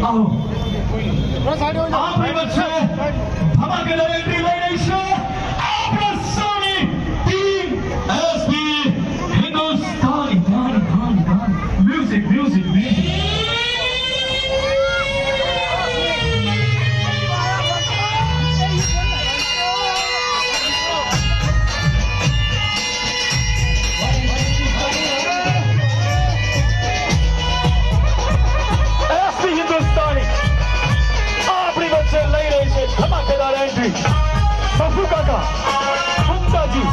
आओ આપણી વચ્ચે ધમાકેદાર એન્ટ્રી લઈ રહી છે આપણા સૌની team SP Hindustani music music music धमाकेदार एंट्री बफू काका मुक्ता जी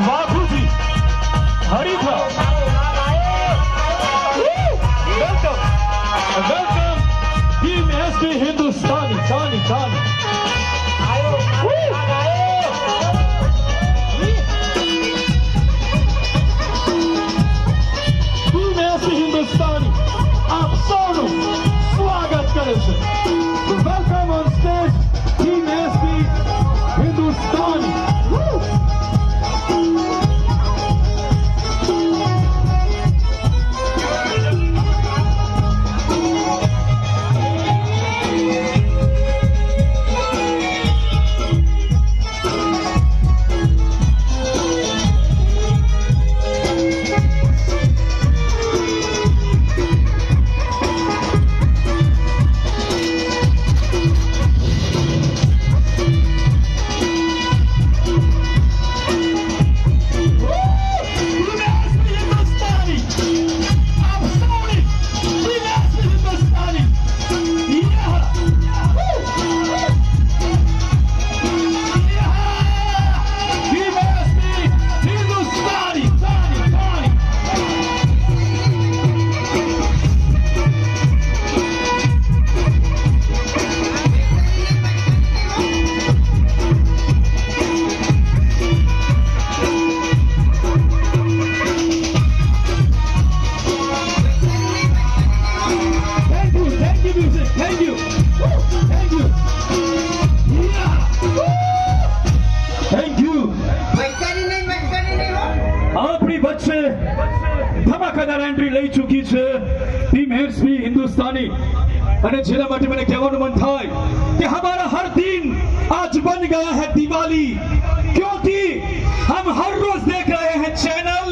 वाघू जी हरीफा वेलकम वेलकम टीम एसपी हिंदुस्तानी जानी जानी टीम एसपी हिंदुस्तानी आप सौનું સ્વાગત કરે છે Welcome on stage, Team SB Hindustani. ધમાકેદાર એન્ટ્રી લઈ ચૂકી છે ટીમ એસપી हिंदुस्तानी અને જેના માટે મને કહેવાનું મન થાય कि हमारा हर दिन आज बन गया है दिवाली क्योंकि हम हर रोज देख रहे हैं चैनल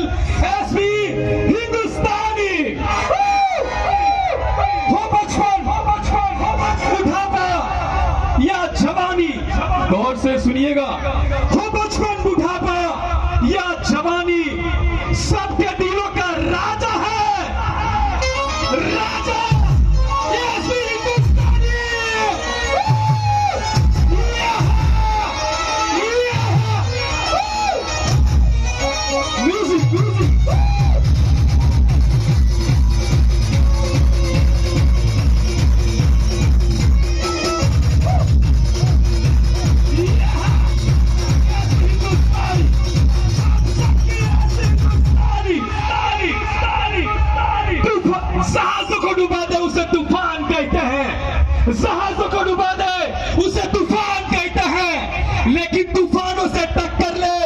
एसपी हिंदुस्तानी हो बचपन बुढ़ापा या जवानी गौर से सुनिएगा हो बचपन बुढ़ापा या जवानी सबके दिलों का राजा है राजा एसपी हिंदुस्तानी म्यूजिक म्यूजिक जहाजों को डुबा दे उसे तूफान कहते हैं जहाजों को डुबा दे उसे तूफान कहते हैं लेकिन तूफानों से टक्कर ले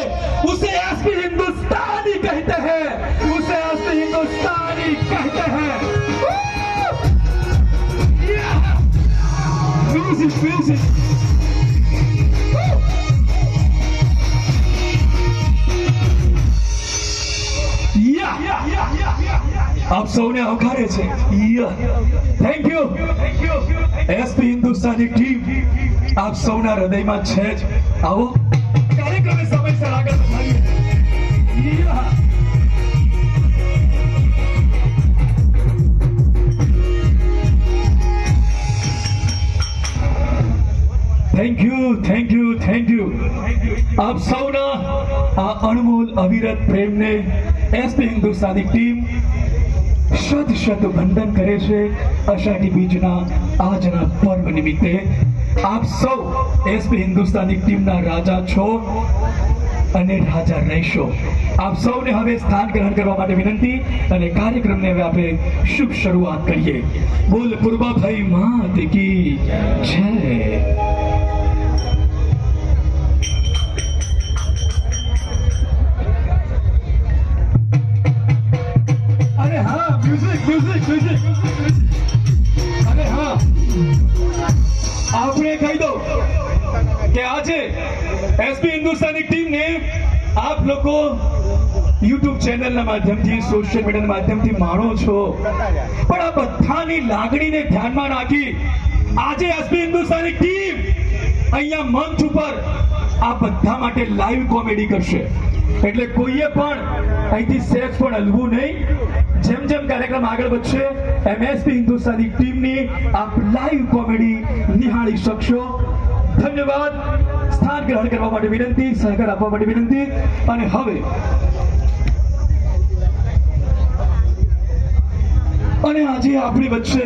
उसे एसपी हिंदुस्तानी कहते हैं उसे एसपी हिंदुस्तानी कहते हैं म्यूजिक म्यूजिक आप સૌને આવકારે છે thank you SP Hindustani team આપ સૌના હૃદયમાં છે જ આવો કાર્યક્રમે સમયસર આગળ વધારીએ thank you thank you thank you આપ સૌના આ અણમોલ અવિરત પ્રેમને એસપી હિન્દુસ્તાની ટીમ શત શત વંદન કરે છે અષાઢી બીજના આજના પર્વ નિમિત્તે આપ સૌ એસપી હિન્દુસ્તાની ટીમના રાજા છો અને રાજા રહેશો આપ સૌને હવે સ્થાન ગ્રહણ કરવા માટે વિનંતી અને કાર્યક્રમને હવે આપણે શુભ શરૂઆત કરીએ બોલ પૂર્વાભાઈ માત કી જય म्यूजिक म्यूजिक म्यूजिक अरे हाँ એસપી હિન્દુસ્તાની ટીમને આપ લોકો યુટ્યુબ ચેનલના માધ્યમથી સોશિયલ મીડિયાના માધ્યમથી માણો છો, પણ આ બધાની લાગણીને ધ્યાનમાં રાખી આજે એસપી હિન્દુસ્તાની ટીમ અહીંયા મંચ ઉપર આ બધા માટે લાઈવ કોમેડી કરશે, એટલે કોઈએ પણ અહીંથી સેજ પણ હલવું નહીં. જેમ જેમ કાર્યક્રમ આગળ વધશે એમ એસપી હિન્દુસ્તાની ટીમની આપ લાઈવ કોમેડી નિહાળી શકશો. ધન્યવાદ. સ્થાન ગ્રહણ કરવા માટે વિનંતી, સહકાર આપવા માટે વિનંતી. અને હવે આજે આપણી વચ્ચે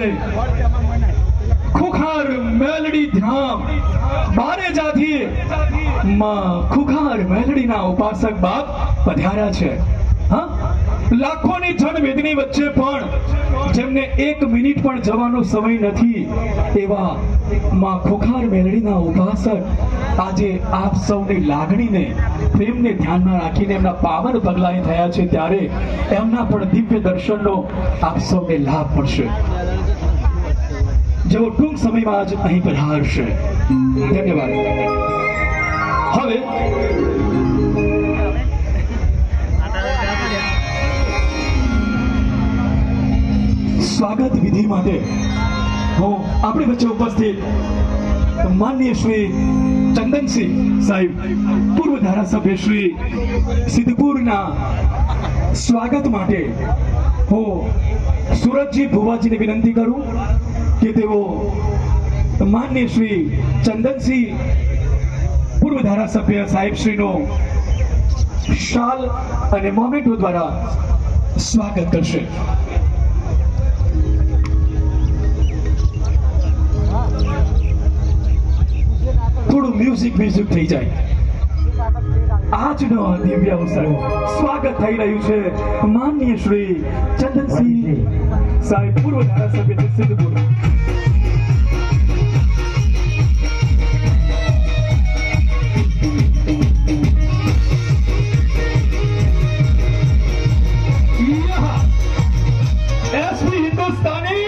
ખુખાર મેલડી ધામ બારેજાથી માં ખુખાર મેલડીના ઉપાસક બાપ પધાર્યા છે. હા, લાખોની જનમેદની વચ્ચે પણ જેમને 1 મિનિટ પણ જવાનો સમય નથી એવા માં ખુખાર મેલડીના ઉપાસક આજે આપ સૌની લાગણીને પ્રેમને ધ્યાનમાં રાખીને એમના પાવન પગલાએ થયા છે, ત્યારે એમના પણ દિવ્ય દર્શનનો આપ સૌને લાભ મળશે. જેઓ ટૂંક સમયમાં જ અહીં પધારશે. ધન્યવાદ. હવે સ્વાગત વિધિ માટે હું આપણી વચ્ચે ઉપસ્થિત માનનીય શ્રી ચંદનસિંહ સાહેબ, પૂર્વ ધારાસભ્ય શ્રી સિદ્ધપુરના સ્વાગત માટે હું સુરતજી ભુવાજીને વિનંતી કરું કે તેઓ માનનીય શ્રી ચંદનસિંહ પૂર્વ ધારાસભ્ય સાહેબ શ્રીનો શાલ અને મોમેન્ટો દ્વારા સ્વાગત કરશે. થોડું મ્યુઝિક થઈ જાય. આજનો દિવ્ય અવસર સ્વાગત થઈ રહ્યું છે માનનીય શ્રી ચંદનસિંહ સાહેબ, પૂર્વ ધારાસભ્ય સિદ્ધપુર. એસપી હિન્દુસ્તાની.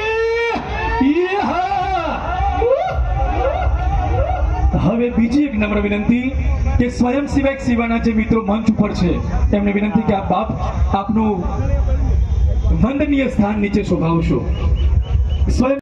હવે બીજી એક નમ્ર વિનંતી કે સ્વયંસેવક સેવાના જે મિત્રો મંચ ઉપર છે એમને વિનંતી કે આપ આપનું વંદનીય સ્થાન નીચે શોભાવશો. સ્વયં